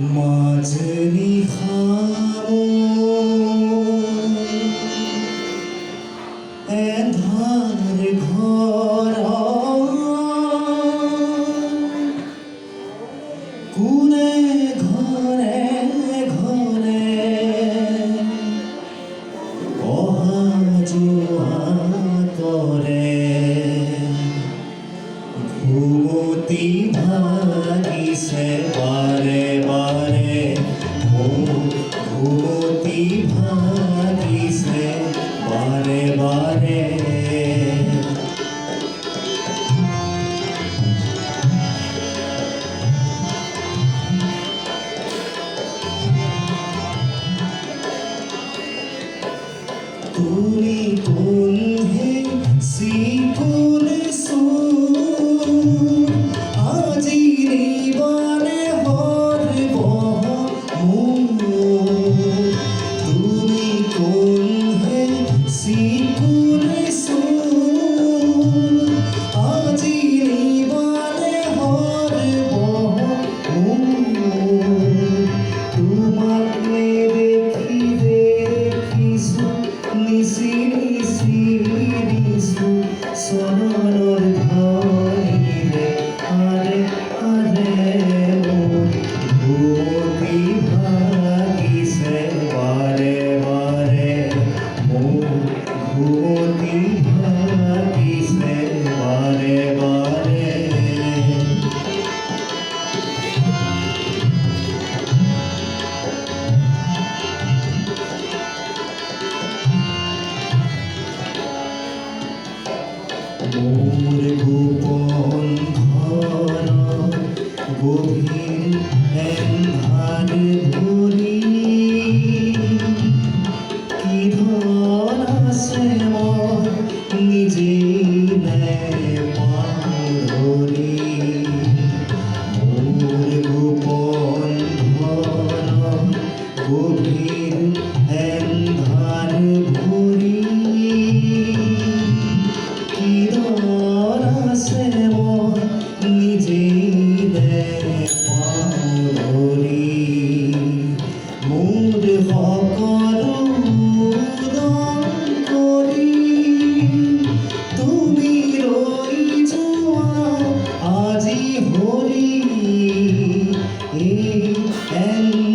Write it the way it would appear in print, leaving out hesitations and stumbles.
মাজনী খামো এন্ধাৰ ঘৰ কোনে ঘৰে ঘৰে অহা যোৱা কৰে ঘুমতি ভাগিছে বাৰে বাৰে ঘুমতি ভাগিছে বাৰে বাৰে তুমি কোনহে চিকুল আজি নিবানে হৰিব তুমি কোনহে চিকুল আজি নিবানে হৰিব তোমাক দেখি দেখিছো নিচি নিচি দিছো চৰণৰ ধৰিলে আৰে আৰে ঘুমতি ভাগিছে বাৰে বাৰে ঘুমতি ভাগিছে বাৰে বাৰে মোৰ গোপন ঘৰ গভীৰ এন্ধাৰ ভৰি কি ধন আছে মই নিজেই নেপাহৰি মোৰ গোপন ঘৰ গভীৰ এন্ধাৰ ভৰি নিজেই নেপাহৰি মোৰ সকলো উদং কৰি তুমি ৰৈ যোৱা আজি হৰি এই